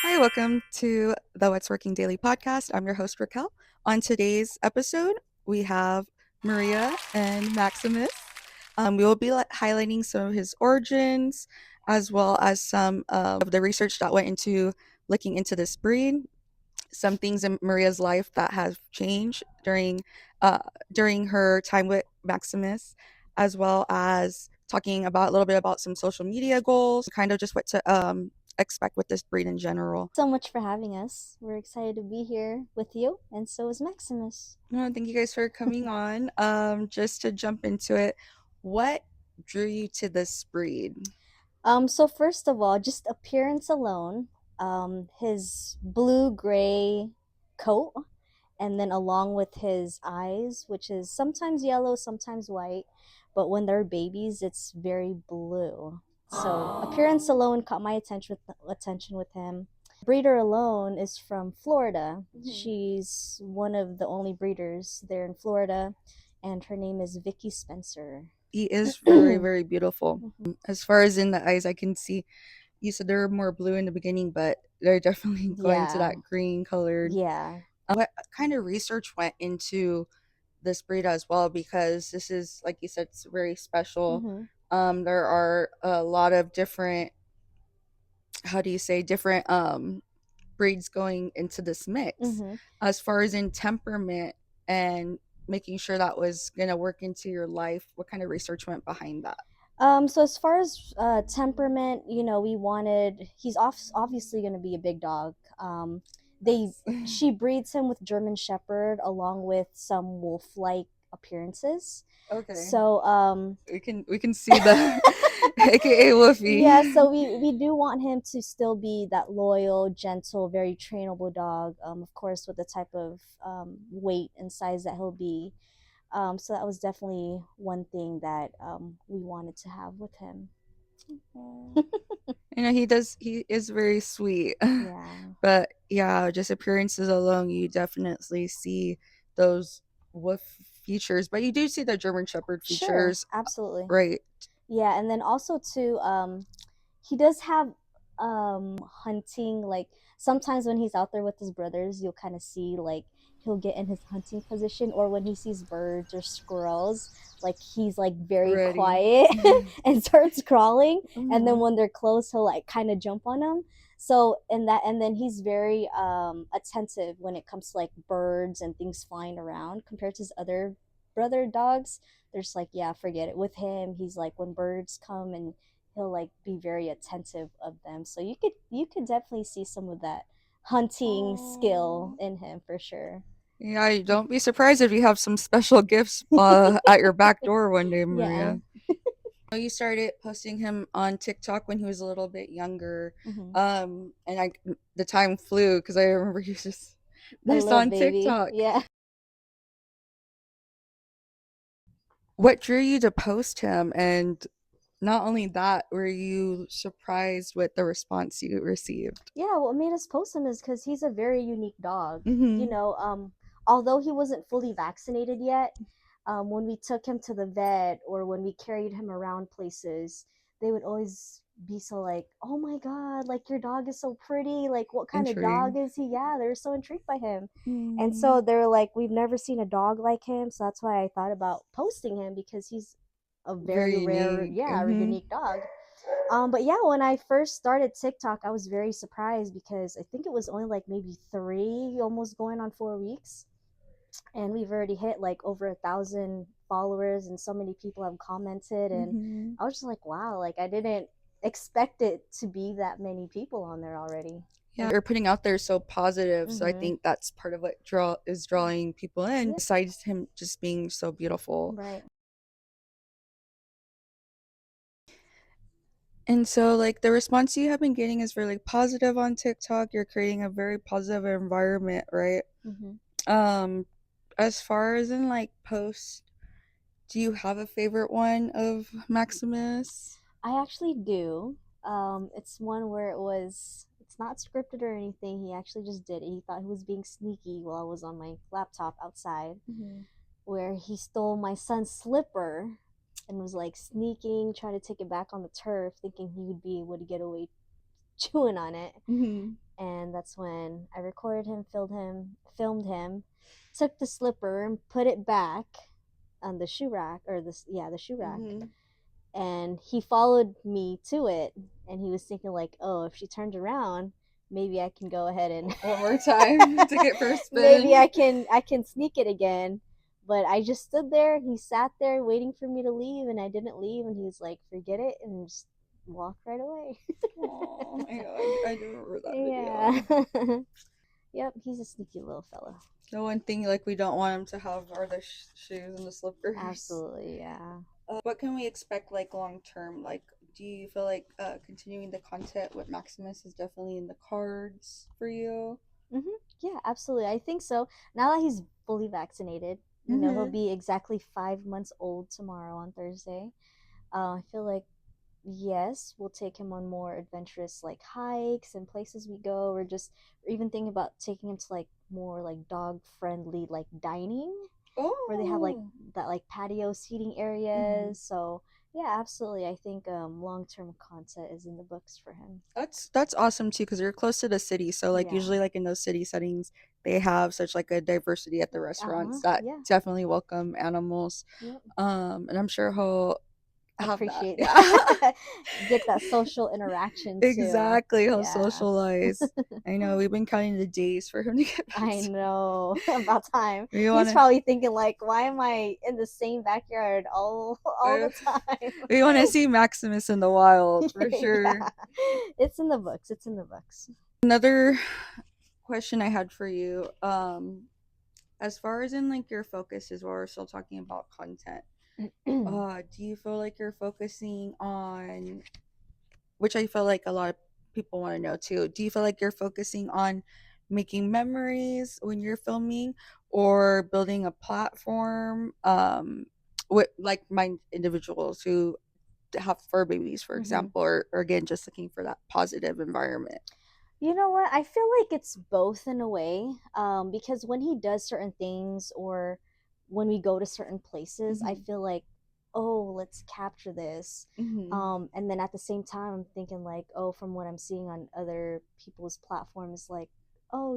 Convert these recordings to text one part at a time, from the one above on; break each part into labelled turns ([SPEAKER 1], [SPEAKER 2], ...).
[SPEAKER 1] Hi, welcome to the What's Working Daily podcast. I'm your host, Raquel. On today's episode, we have Maria and Maximus. We will be highlighting some of his origins as well as some of the research that went into looking into this breed, some things in Maria's life that have changed uh, during her time with Maximus, as well as talking about a little bit about some social media goals, kind of just what to expect with this breed in general.
[SPEAKER 2] So much for having us. We're excited to be here with you, and so is Maximus.
[SPEAKER 1] No, thank you guys for coming on. Just to jump into it, what drew you to this breed?
[SPEAKER 2] So first of all, just appearance alone, his blue-gray coat, and then along with his eyes, which is sometimes yellow, sometimes white, but when they're babies, it's very blue. So appearance alone caught my attention with him. Breeder alone is from Florida. She's one of the only breeders there in Florida, and her name is Vicky Spencer.
[SPEAKER 1] He is very, very beautiful.
[SPEAKER 2] Mhm.
[SPEAKER 1] As far as in the eyes, I can see you said they're more blue in the beginning, but they're definitely going to
[SPEAKER 2] Yeah,
[SPEAKER 1] that green colored.
[SPEAKER 2] yeah.
[SPEAKER 1] What kind of research went into this breed as well? Because this is, like you said, it's very special.
[SPEAKER 2] Mm-hmm.
[SPEAKER 1] There are a lot of different, how do you say, different breeds going into this mix.
[SPEAKER 2] Mm-hmm.
[SPEAKER 1] As far as in temperament and making sure that was going to work into your life, what kind of research went behind that?
[SPEAKER 2] So as far as temperament, we wanted obviously going to be a big dog. They
[SPEAKER 1] Yes.
[SPEAKER 2] She breeds him with German Shepherd along with some wolf-like appearances.
[SPEAKER 1] Okay.
[SPEAKER 2] So
[SPEAKER 1] We can see the aka Wolfie.
[SPEAKER 2] yeah, so we do want him to still be that loyal, gentle, very trainable dog. Of course, with the type of weight and size that he'll be. So that was definitely one thing that we wanted to have with him.
[SPEAKER 1] He is very sweet.
[SPEAKER 2] Yeah.
[SPEAKER 1] But yeah, just appearances alone, you definitely see those wolf features, but you do see the German Shepherd
[SPEAKER 2] Sure,
[SPEAKER 1] features,
[SPEAKER 2] absolutely.
[SPEAKER 1] right?
[SPEAKER 2] Yeah, and then also too, he does have hunting, like sometimes when he's out there with his brothers, you'll kind of see like he'll get in his hunting position, or when he sees birds or squirrels, like he's like very
[SPEAKER 1] Ready.
[SPEAKER 2] quiet and starts crawling, and then
[SPEAKER 1] Mhm.
[SPEAKER 2] when they're close, he'll like kind of jump on them. So and then he's very attentive when it comes to like birds and things flying around compared to his other brother dogs. They're just like, yeah, forget it. With him, he's like, when birds come, and he'll like be very attentive of them. So you could definitely see some of that hunting skill
[SPEAKER 1] Oh.
[SPEAKER 2] in him for sure.
[SPEAKER 1] Yeah, don't be surprised if you have some special gifts at your back door one day,
[SPEAKER 2] Yeah.
[SPEAKER 1] Maria. Know you started posting him on TikTok when he was a little bit younger.
[SPEAKER 2] Hmm.
[SPEAKER 1] And the time flew because I remember he was
[SPEAKER 2] A
[SPEAKER 1] just
[SPEAKER 2] little
[SPEAKER 1] on
[SPEAKER 2] baby.
[SPEAKER 1] TikTok.
[SPEAKER 2] Yeah.
[SPEAKER 1] What drew you to post him? And not only that, were you surprised with the response you received?
[SPEAKER 2] Yeah, what made us post him is because he's a very unique dog. You
[SPEAKER 1] Mm-hmm.
[SPEAKER 2] know, although he wasn't fully vaccinated yet, when we took him to the vet or when we carried him around places, they would always be so like, "Oh my God, like your dog is so pretty. Like, what kind of dog
[SPEAKER 1] Intrigued.
[SPEAKER 2] is he?" Yeah, they were so intrigued by him, and
[SPEAKER 1] Mm,
[SPEAKER 2] so they were like, "We've never seen a dog like him." So that's why I thought about posting him because he's a very
[SPEAKER 1] very
[SPEAKER 2] rare,
[SPEAKER 1] unique.
[SPEAKER 2] yeah,
[SPEAKER 1] Mm-hmm.
[SPEAKER 2] unique dog. But yeah, when I first started TikTok, I was very surprised because I think it was only like maybe 3, almost going on 4 weeks, and we've already hit like over 1,000 followers, and so many people have commented, and
[SPEAKER 1] Mm-hmm.
[SPEAKER 2] I was just like, wow, like I didn't expect it to be that many people on there already.
[SPEAKER 1] Yeah, you're putting out there so positive, so I
[SPEAKER 2] Mm-hmm.
[SPEAKER 1] think that's part of what drawing people in.
[SPEAKER 2] Yeah,
[SPEAKER 1] Besides him just being so beautiful,
[SPEAKER 2] right.
[SPEAKER 1] and so like the response you have been getting is really positive on TikTok. You're creating a very positive environment, right?
[SPEAKER 2] Mm-hmm.
[SPEAKER 1] Um, as far as in like posts, do you have a favorite one of Maximus?
[SPEAKER 2] I actually do. It's one where it's not scripted or anything. He actually just did it. He thought he was being sneaky while I was on my laptop outside,
[SPEAKER 1] Mm-hmm.
[SPEAKER 2] where he stole my son's slipper and was like sneaking, trying to take it back on the turf, thinking he would be able to get away chewing on it.
[SPEAKER 1] Mm-hmm.
[SPEAKER 2] and that's when I recorded him, filmed him, took the slipper and put it back on the shoe rack, or the shoe rack,
[SPEAKER 1] Mm-hmm.
[SPEAKER 2] and he followed me to it, and he was thinking like, oh, if she turned around, maybe I can go ahead and
[SPEAKER 1] One more time to get first
[SPEAKER 2] maybe
[SPEAKER 1] spin.
[SPEAKER 2] I can sneak it again. But I just stood there. He sat there waiting for me to leave, and I didn't leave. And he was like, "Forget it," and just walked right away.
[SPEAKER 1] Oh, I do remember that
[SPEAKER 2] Yeah.
[SPEAKER 1] video.
[SPEAKER 2] Yep, he's a sneaky little fella.
[SPEAKER 1] The one thing like we don't want him to have are the shoes and the slippers.
[SPEAKER 2] Absolutely, yeah.
[SPEAKER 1] What can we expect like long term? Like, do you feel like continuing the content with Maximus is definitely in the cards for you?
[SPEAKER 2] Yeah, absolutely. I think so. Now that he's fully vaccinated, he'll
[SPEAKER 1] Mm-hmm.
[SPEAKER 2] be exactly 5 months old tomorrow on Thursday. I feel like yes, we'll take him on more adventurous like hikes and places we go, or just or even thinking about taking him to like more like dog friendly like dining where they have like
[SPEAKER 1] Oh.
[SPEAKER 2] that like patio seating
[SPEAKER 1] Mm-hmm.
[SPEAKER 2] areas. So yeah, absolutely. I think long term content is in the books for him.
[SPEAKER 1] That's awesome too because you're close to the city. So like
[SPEAKER 2] Yeah.
[SPEAKER 1] usually like in those city settings, they have such like a diversity at the
[SPEAKER 2] Uh
[SPEAKER 1] restaurants
[SPEAKER 2] huh.
[SPEAKER 1] that
[SPEAKER 2] Yeah.
[SPEAKER 1] definitely welcome animals.
[SPEAKER 2] Yep.
[SPEAKER 1] And I'm sure he'll have that.
[SPEAKER 2] Appreciate
[SPEAKER 1] Yeah.
[SPEAKER 2] get that social interaction too.
[SPEAKER 1] Exactly. He'll
[SPEAKER 2] Yeah.
[SPEAKER 1] socialize. I know we've been counting the days for him to get
[SPEAKER 2] I
[SPEAKER 1] vaccinated.
[SPEAKER 2] know. About time.
[SPEAKER 1] We
[SPEAKER 2] He's
[SPEAKER 1] wanna
[SPEAKER 2] probably thinking like, why am I in the same backyard all
[SPEAKER 1] uh,
[SPEAKER 2] the time?
[SPEAKER 1] we wanna see Maximus in the wild for sure.
[SPEAKER 2] Yeah. It's in the books. It's in the books.
[SPEAKER 1] Another question I had for you, as far as in like your focus is while we're still talking about content, do you feel like you're focusing on, which I feel like a lot of people want to know too, do you feel like you're focusing on making memories when you're filming or building a platform with like mind individuals who have fur babies, for
[SPEAKER 2] Hmm.
[SPEAKER 1] example, or again just looking for that positive environment?
[SPEAKER 2] You know what? I feel like it's both in a way. Because when he does certain things or when we go to certain places, I
[SPEAKER 1] Mm-hmm.
[SPEAKER 2] feel like, oh, let's capture this.
[SPEAKER 1] Mm-hmm.
[SPEAKER 2] And then at the same time, I'm thinking like, oh, from what I'm seeing on other people's platforms, like, oh,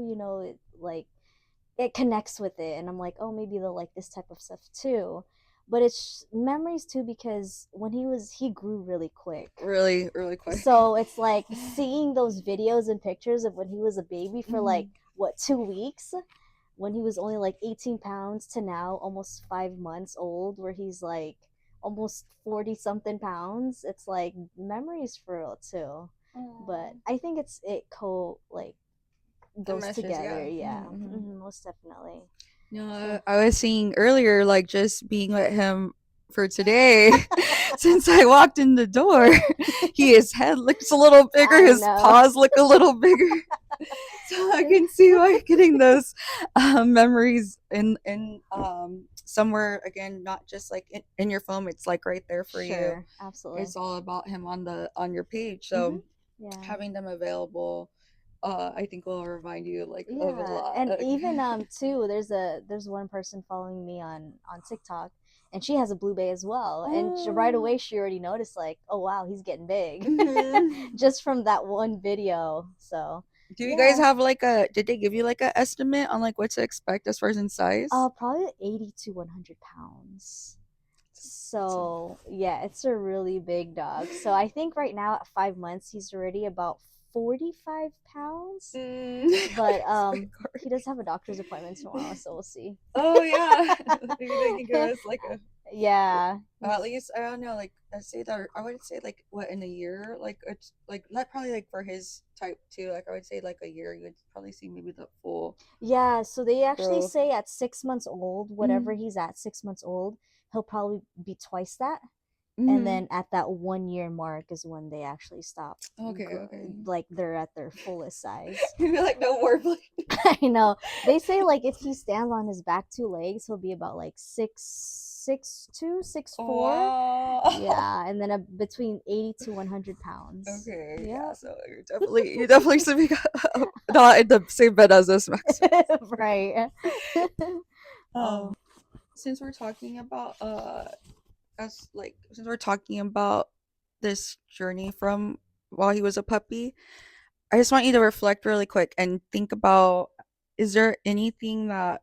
[SPEAKER 2] it connects with it, and I'm like, oh, maybe they'll like this type of stuff too. But it's memories too because he grew really quick,
[SPEAKER 1] Really, really quick.
[SPEAKER 2] so it's like seeing those videos and pictures of when he was a baby for like
[SPEAKER 1] Mm-hmm.
[SPEAKER 2] what 2 weeks, when he was only like 18 pounds to now almost 5 months old, where he's like almost 40 something pounds. It's like memories for real too. But
[SPEAKER 1] Aww.
[SPEAKER 2] I think it co like
[SPEAKER 1] It
[SPEAKER 2] goes
[SPEAKER 1] meshes, yeah.
[SPEAKER 2] together. Yeah.
[SPEAKER 1] Mm-hmm.
[SPEAKER 2] Most definitely.
[SPEAKER 1] No,
[SPEAKER 2] So
[SPEAKER 1] I was saying earlier, like just being with him for today, since I walked in the door, his head looks a little bigger,
[SPEAKER 2] I
[SPEAKER 1] his
[SPEAKER 2] know.
[SPEAKER 1] paws look a little bigger. So I can see why getting those memories in somewhere again, not just like in your phone, it's like right there for you.
[SPEAKER 2] Sure, absolutely.
[SPEAKER 1] It's all about him on the on your page.
[SPEAKER 2] Mhm.
[SPEAKER 1] So
[SPEAKER 2] Yeah.
[SPEAKER 1] having them available, I think will remind you like of a
[SPEAKER 2] Yeah,
[SPEAKER 1] lot.
[SPEAKER 2] and even too, there's one person following me on TikTok, and she has a blue bay as well, and right
[SPEAKER 1] Oh.
[SPEAKER 2] away she already noticed like, oh wow, he's getting big,
[SPEAKER 1] Mm-hmm.
[SPEAKER 2] just from that one video. So
[SPEAKER 1] Do you guys
[SPEAKER 2] yeah,
[SPEAKER 1] have like a? Did they give you like a estimate on like what to expect as far as in size?
[SPEAKER 2] probably 80 to 100 pounds.
[SPEAKER 1] That's a
[SPEAKER 2] So yeah, it's a really big dog. So I think right now at 5 months he's already about 45 pounds. But
[SPEAKER 1] It's big
[SPEAKER 2] he
[SPEAKER 1] already.
[SPEAKER 2] does have a doctor's appointment tomorrow, so we'll see.
[SPEAKER 1] Oh yeah, maybe they can give us like a
[SPEAKER 2] Yeah,
[SPEAKER 1] at least I don't know like I say that I would say like what in a year like it's like not probably like for his type too like I would say like a year you would probably see maybe the full
[SPEAKER 2] yeah. So they actually
[SPEAKER 1] growth.
[SPEAKER 2] say at 6 months old, whatever
[SPEAKER 1] Mm-hmm.
[SPEAKER 2] he's at 6 months old, he'll probably be twice that. And
[SPEAKER 1] Mm-hmm.
[SPEAKER 2] then at that 1 year mark is when they actually stop,
[SPEAKER 1] Okay, okay.
[SPEAKER 2] like they're at their fullest size.
[SPEAKER 1] Maybe like no more bleed.
[SPEAKER 2] I know. They say like if he stands on his back two legs, he'll be about like 6'2", 6'4".
[SPEAKER 1] Wow.
[SPEAKER 2] Yeah, and then between 80 to 100 pounds.
[SPEAKER 1] Okay, yeah,
[SPEAKER 2] Yep.
[SPEAKER 1] so you definitely should be not in the same bed as us, Max.
[SPEAKER 2] Right.
[SPEAKER 1] Um,
[SPEAKER 2] Oh.
[SPEAKER 1] since we're talking about since we're talking about this journey from while he was a puppy, I just want you to reflect really quick and think about, is there anything that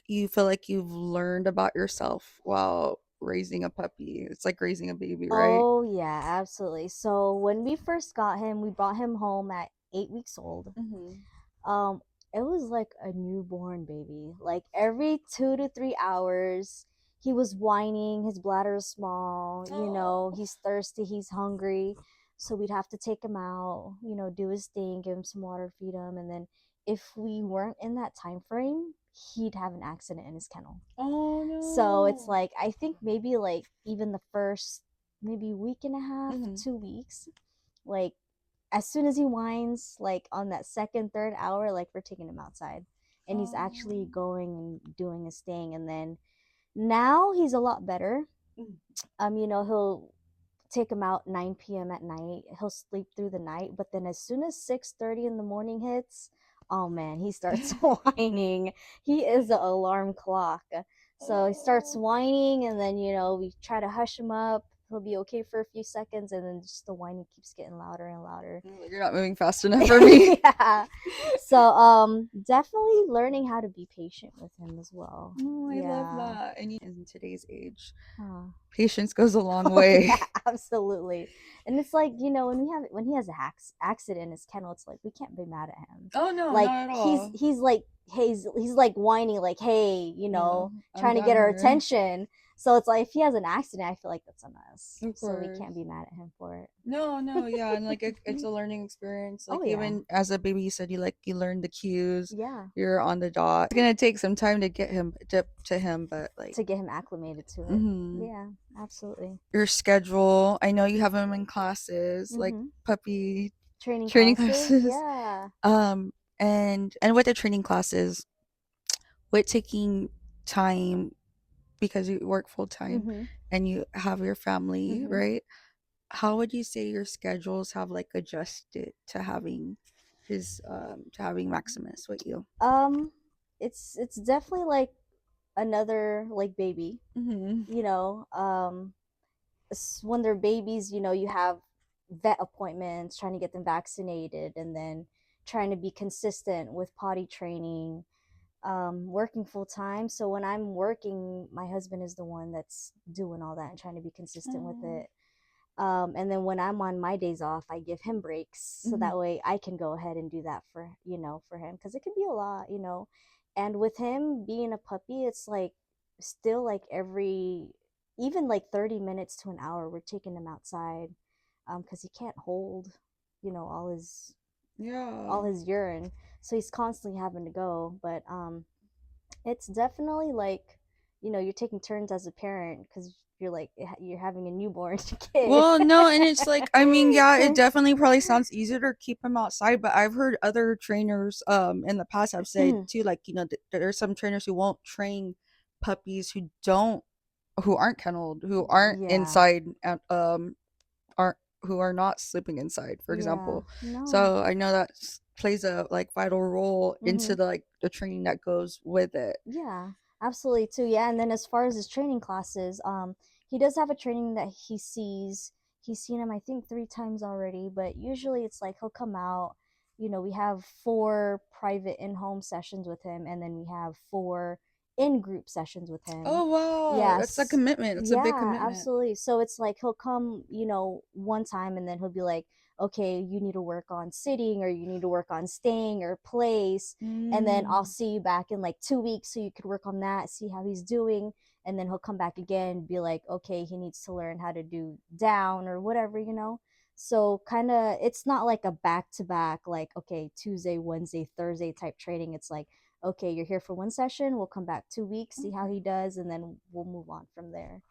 [SPEAKER 1] you feel like you've learned about yourself while raising a puppy? It's like raising a baby, right?
[SPEAKER 2] Oh yeah, absolutely. So when we first got him, we brought him home at 8 weeks old.
[SPEAKER 1] Mhm.
[SPEAKER 2] um it was like a newborn baby. Like every 2 to 3 hours he was whining, his bladder is small,
[SPEAKER 1] Oh.
[SPEAKER 2] he's thirsty, he's hungry. So we'd have to take him out, do his thing, give him some water, feed him, and then if we weren't in that time frame, he'd have an accident in his kennel.
[SPEAKER 1] Oh
[SPEAKER 2] So it's
[SPEAKER 1] no.
[SPEAKER 2] like, I think maybe like even the first maybe week and a half,
[SPEAKER 1] Mhm.
[SPEAKER 2] 2 weeks, like as soon as he whines, like on that second, third hour, like we're taking him outside. And he's
[SPEAKER 1] Oh.
[SPEAKER 2] actually going and doing his thing. And then now he's a lot better.
[SPEAKER 1] Mhm.
[SPEAKER 2] He'll take him out 9 p.m. at night. He'll sleep through the night, but then as soon as 6:30 in the morning hits, oh man, he starts whining. He is an alarm clock. So he starts
[SPEAKER 1] Oh.
[SPEAKER 2] whining, and then we try to hush him up. He'll be okay for a few seconds, and then just the whining keeps getting louder and louder.
[SPEAKER 1] Like, you're not moving fast enough for me.
[SPEAKER 2] Yeah. So definitely learning how to be patient with him as well.
[SPEAKER 1] Oh, I love
[SPEAKER 2] Yeah.
[SPEAKER 1] that. And in today's age,
[SPEAKER 2] Huh.
[SPEAKER 1] patience goes a long
[SPEAKER 2] Oh
[SPEAKER 1] way.
[SPEAKER 2] yeah, absolutely. And it's like, when he has a accident in his kennel, it's like we can't be mad at him.
[SPEAKER 1] Oh no,
[SPEAKER 2] Like
[SPEAKER 1] not at
[SPEAKER 2] he's
[SPEAKER 1] all.
[SPEAKER 2] he's like he's like whining like, hey,
[SPEAKER 1] Yeah, I'm
[SPEAKER 2] trying to
[SPEAKER 1] down
[SPEAKER 2] get our
[SPEAKER 1] here.
[SPEAKER 2] attention. So it's like if he has an accident, I feel like that's on us.
[SPEAKER 1] Of
[SPEAKER 2] So we
[SPEAKER 1] course.
[SPEAKER 2] can't be mad at him for
[SPEAKER 1] No, no, yeah, and like it's
[SPEAKER 2] it.
[SPEAKER 1] a learning experience.
[SPEAKER 2] Oh
[SPEAKER 1] Like
[SPEAKER 2] yeah.
[SPEAKER 1] even as a baby, you said you learn the cues.
[SPEAKER 2] Yeah.
[SPEAKER 1] You're on the dot. It's gonna take some time to get him to him, but like,
[SPEAKER 2] To get him acclimated to it.
[SPEAKER 1] hmm
[SPEAKER 2] Yeah, absolutely.
[SPEAKER 1] your schedule. I know you have him in classes, like
[SPEAKER 2] Mm-hmm.
[SPEAKER 1] puppy
[SPEAKER 2] Training
[SPEAKER 1] training
[SPEAKER 2] classes,
[SPEAKER 1] classes.
[SPEAKER 2] yeah.
[SPEAKER 1] And with the training classes, with taking time because you work full time
[SPEAKER 2] Mm-hmm.
[SPEAKER 1] and you have your family,
[SPEAKER 2] Mm-hmm.
[SPEAKER 1] right? How would you say your schedules have like adjusted to having Maximus with you?
[SPEAKER 2] Um, it's definitely like another like baby.
[SPEAKER 1] Mm-hmm.
[SPEAKER 2] You know, when they're babies, you have vet appointments, trying to get them vaccinated, and then trying to be consistent with potty training, working full time. So when I'm working, my husband is the one that's doing all that and trying to be consistent with
[SPEAKER 1] Oh.
[SPEAKER 2] it. And then when I'm on my days off, I give him breaks so
[SPEAKER 1] Mm-hmm.
[SPEAKER 2] that way I can go ahead and do that for him, because it can be a lot. And with him being a puppy, it's like still like even like 30 minutes to an hour, we're taking him outside, because he can't hold, all his
[SPEAKER 1] Yeah.
[SPEAKER 2] urine, so he's constantly having to go. But it's definitely like, you're taking turns as a parent because you're like you're having a newborn kid.
[SPEAKER 1] Well, no, and it's like, I mean, yeah, it definitely probably sounds easier to keep him outside, but I've heard other trainers in the past have said too, like, there's some trainers who won't train puppies who aren't kenneled, who aren't
[SPEAKER 2] Yeah.
[SPEAKER 1] inside, aren't who are not sleeping inside, for
[SPEAKER 2] Yeah.
[SPEAKER 1] example.
[SPEAKER 2] No.
[SPEAKER 1] So I know that plays a like vital role
[SPEAKER 2] Mm-hmm.
[SPEAKER 1] into the training that goes with it.
[SPEAKER 2] Yeah, absolutely too. Yeah, and then as far as his training classes, he does have a training that he sees. He's seen him, I think, 3 times already. But usually, it's like he'll come out. We have 4 private in-home sessions with him, and then we have 4 in-group sessions with him.
[SPEAKER 1] Oh wow, that's a
[SPEAKER 2] Yes,
[SPEAKER 1] commitment. That's a big
[SPEAKER 2] yeah,
[SPEAKER 1] commitment.
[SPEAKER 2] absolutely. So it's like he'll come, one time, and then he'll be like, okay, you need to work on sitting, or you need to work on staying or place, and then I'll
[SPEAKER 1] Mm.
[SPEAKER 2] see you back in like 2 weeks so you could work on that, see how he's doing, and then he'll come back again, be like, okay, he needs to learn how to do down or whatever. So kind of, it's not like a back to back, like, okay, Tuesday, Wednesday, Thursday type training. It's like, okay, you're here for one session, we'll come back 2 weeks, see how
[SPEAKER 1] Okay.
[SPEAKER 2] he does, and then we'll move on from there.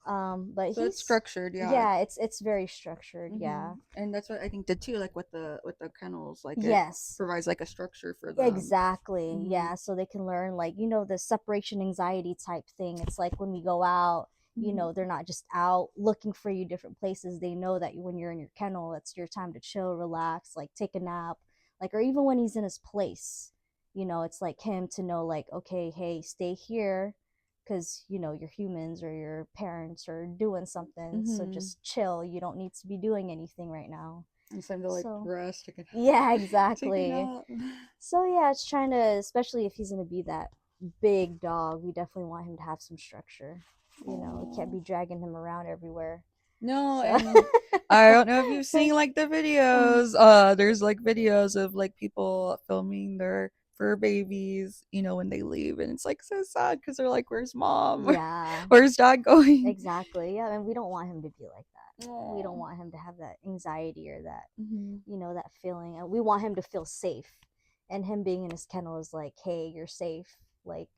[SPEAKER 2] But
[SPEAKER 1] So it's
[SPEAKER 2] he's,
[SPEAKER 1] structured, yeah.
[SPEAKER 2] yeah, it's very structured,
[SPEAKER 1] Hmm.
[SPEAKER 2] yeah.
[SPEAKER 1] And that's what I think did too, like with the kennels, like it
[SPEAKER 2] Yes.
[SPEAKER 1] provides like a structure for them.
[SPEAKER 2] Exactly.
[SPEAKER 1] Hmm.
[SPEAKER 2] Yeah. So they can learn, like, the separation anxiety type thing. It's like when we go out,
[SPEAKER 1] Hmm.
[SPEAKER 2] they're not just out looking for you different places. They know that when you're in your kennel, it's your time to chill, relax, like take a nap, like, or even when he's in his place, it's like him to know, like, okay, hey, stay here because, you're humans or your parents are doing something. So
[SPEAKER 1] Hmm.
[SPEAKER 2] just chill. You don't need to be doing anything right now.
[SPEAKER 1] It's time to like
[SPEAKER 2] So
[SPEAKER 1] rest,
[SPEAKER 2] yeah,
[SPEAKER 1] take a
[SPEAKER 2] exactly.
[SPEAKER 1] nap.
[SPEAKER 2] So yeah, it's trying to, especially if he's gonna be that big dog, we definitely want him to have some structure. You know, we can't
[SPEAKER 1] Oh.
[SPEAKER 2] be dragging him around everywhere.
[SPEAKER 1] No,
[SPEAKER 2] So
[SPEAKER 1] and I don't know if you've seen like the videos. There's like videos of like people filming their fur babies, when they leave, and it's like so sad because they're like, "Where's mom?
[SPEAKER 2] yeah,
[SPEAKER 1] Where's dad going?"
[SPEAKER 2] exactly. Yeah, and we don't want him to be like that. We don't
[SPEAKER 1] Oh.
[SPEAKER 2] want him to have that anxiety or that,
[SPEAKER 1] Hmm.
[SPEAKER 2] that feeling. And we want him to feel safe. And him being in his kennel is like, hey, you're safe. Like,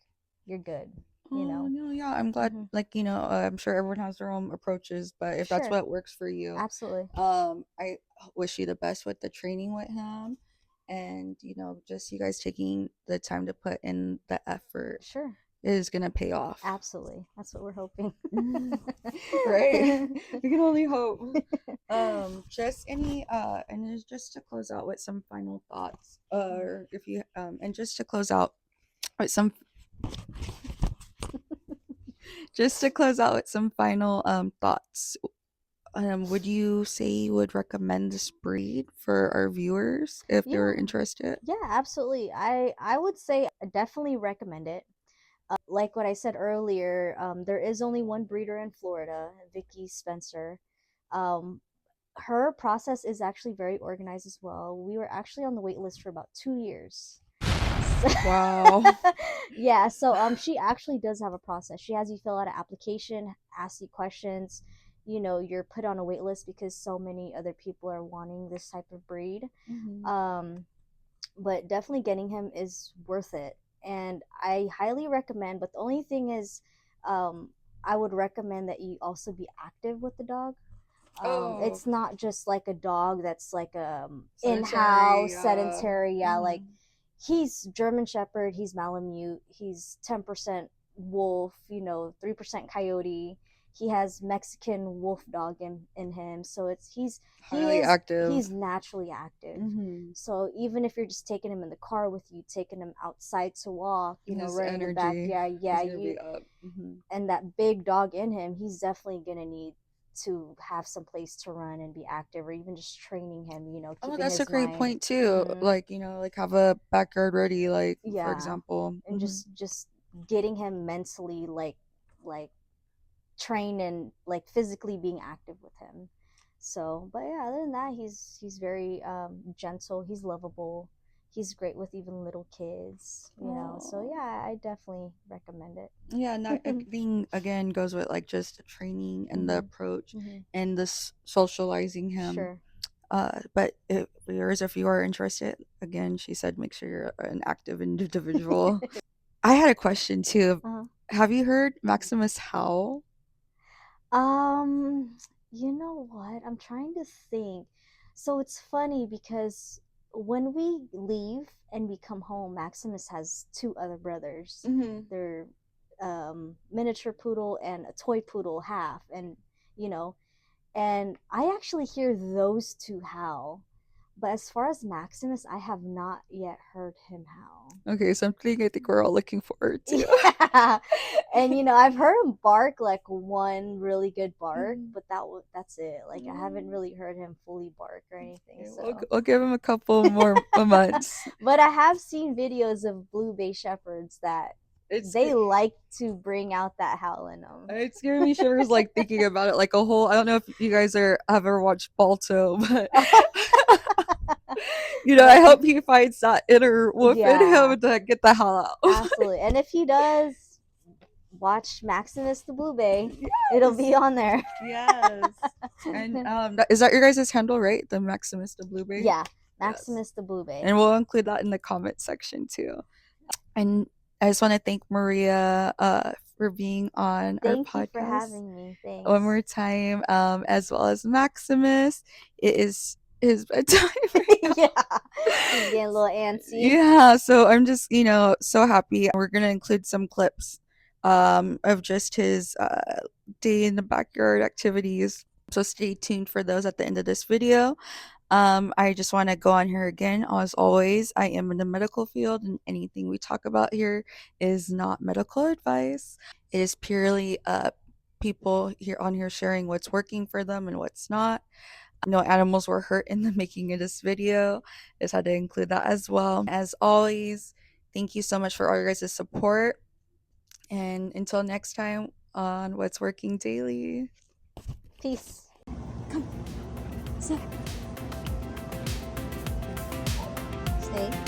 [SPEAKER 2] you're good. You
[SPEAKER 1] Oh
[SPEAKER 2] know.
[SPEAKER 1] no, yeah, I'm glad.
[SPEAKER 2] Hmm.
[SPEAKER 1] Like I'm sure everyone has their own approaches, but if that's
[SPEAKER 2] Sure.
[SPEAKER 1] what works for you,
[SPEAKER 2] Absolutely.
[SPEAKER 1] I wish you the best with the training with him, and just you guys taking the time to put in the effort
[SPEAKER 2] Sure.
[SPEAKER 1] is gonna pay off.
[SPEAKER 2] Absolutely. That's what we're hoping.
[SPEAKER 1] Mhm. Right. We can only hope. Just any and then just to close out with some final thoughts, or if you and just to close out with some final thoughts. Would you say you would recommend this breed for our viewers if they were
[SPEAKER 2] Yeah.
[SPEAKER 1] interested?
[SPEAKER 2] Yeah, absolutely. I would say I definitely recommend it. Like what I said earlier, there is only one breeder in Florida, Vicky Spencer. Um, her process is actually very organized as well. We were actually on the wait list for about 2 years.
[SPEAKER 1] Wow.
[SPEAKER 2] Yeah, so she actually does have a process. She has you fill out an application, ask you questions. You're put on a wait list because so many other people are wanting this type of breed.
[SPEAKER 1] Hmm.
[SPEAKER 2] Um, but definitely getting him is worth it, and I highly recommend. But the only thing is, um, I would recommend that you also be active with the dog.
[SPEAKER 1] Oh,
[SPEAKER 2] It's not just like a dog that's like
[SPEAKER 1] sedentary.
[SPEAKER 2] in-house sedentary. Yeah, like
[SPEAKER 1] Mhm.
[SPEAKER 2] he's German Shepherd, he's Malamute, he's 10% wolf, 3% coyote. He has Mexican wolf dog in him, so he
[SPEAKER 1] Highly
[SPEAKER 2] is
[SPEAKER 1] active.
[SPEAKER 2] he's naturally active.
[SPEAKER 1] Hmm.
[SPEAKER 2] So even if you're just taking him in the car with you, taking him outside to walk,
[SPEAKER 1] His
[SPEAKER 2] running the back,
[SPEAKER 1] energy
[SPEAKER 2] yeah,
[SPEAKER 1] is
[SPEAKER 2] yeah,
[SPEAKER 1] gonna be up.
[SPEAKER 2] and that big dog in him, he's definitely gonna need to have some place to run and be active, or even just training him,
[SPEAKER 1] Oh,
[SPEAKER 2] keeping
[SPEAKER 1] that's a
[SPEAKER 2] his
[SPEAKER 1] great
[SPEAKER 2] mind.
[SPEAKER 1] point too.
[SPEAKER 2] Hmm.
[SPEAKER 1] Like, like have a backyard ready, like for
[SPEAKER 2] Yeah,
[SPEAKER 1] example.
[SPEAKER 2] and just getting him mentally like trained and like physically being active with him. So, but yeah, other than that, he's very gentle. He's lovable. He's great with even little kids. So
[SPEAKER 1] Oh.
[SPEAKER 2] yeah, I definitely recommend it.
[SPEAKER 1] Yeah, and that I think again goes with like just the training and the
[SPEAKER 2] Hmm.
[SPEAKER 1] approach
[SPEAKER 2] Hmm.
[SPEAKER 1] and this socializing him.
[SPEAKER 2] Sure.
[SPEAKER 1] But if you are interested, again, she said make sure you're an active individual. I had a question too.
[SPEAKER 2] Uh-huh.
[SPEAKER 1] Have you heard Maximus howl?
[SPEAKER 2] Um, you know what? I'm trying to think. So it's funny because when we leave and we come home, Maximus has two other brothers.
[SPEAKER 1] Mm-hmm.
[SPEAKER 2] They're miniature poodle and a toy poodle half, and you know, and I actually hear those two howl. But as far as Maximus, I have not yet heard him howl.
[SPEAKER 1] Okay, something I think we're all looking forward to.
[SPEAKER 2] Yeah, and I've heard him bark like one really good bark,
[SPEAKER 1] Mhm.
[SPEAKER 2] but that's it. Like I haven't really heard him fully bark or anything.
[SPEAKER 1] Okay,
[SPEAKER 2] So,
[SPEAKER 1] we'll give him a couple more months.
[SPEAKER 2] but I have seen videos of blue bay shepherds that
[SPEAKER 1] It's
[SPEAKER 2] they like to bring out that howl in them.
[SPEAKER 1] it's giving me shivers like thinking about it. Like a whole. I don't know if you guys are ever watched Balto, but I
[SPEAKER 2] But
[SPEAKER 1] hope he finds that inner wolf in
[SPEAKER 2] yeah,
[SPEAKER 1] him to get the hell out.
[SPEAKER 2] absolutely. And if he does, watch Maximus the Blue Bay. It'll
[SPEAKER 1] Yes,
[SPEAKER 2] be on there.
[SPEAKER 1] yes. And is that your guys' handle, right? The Maximus the Blueberry.
[SPEAKER 2] Yeah,
[SPEAKER 1] Yes.
[SPEAKER 2] Maximus the Blue Bay.
[SPEAKER 1] And we'll include that in the comment section too. And I just want to thank Maria for being on our
[SPEAKER 2] Thank you for
[SPEAKER 1] podcast
[SPEAKER 2] having me.
[SPEAKER 1] one
[SPEAKER 2] Thanks.
[SPEAKER 1] more time, as well as Maximus. It is his bedtime right now.
[SPEAKER 2] Yeah, he's getting a little antsy.
[SPEAKER 1] Yeah, so I'm just, so happy. We're gonna include some clips of just his day in the backyard activities. So stay tuned for those at the end of this video. I just want to go on here again. As always, I am in the medical field, and anything we talk about here is not medical advice. It is purely people here on here sharing what's working for them and what's not. No animals were hurt in the making of this video. Just had to include that as well. As always, thank you so much for all your guys' support. And until next time on What's Working Daily.
[SPEAKER 2] Peace. Come, sit. Stay.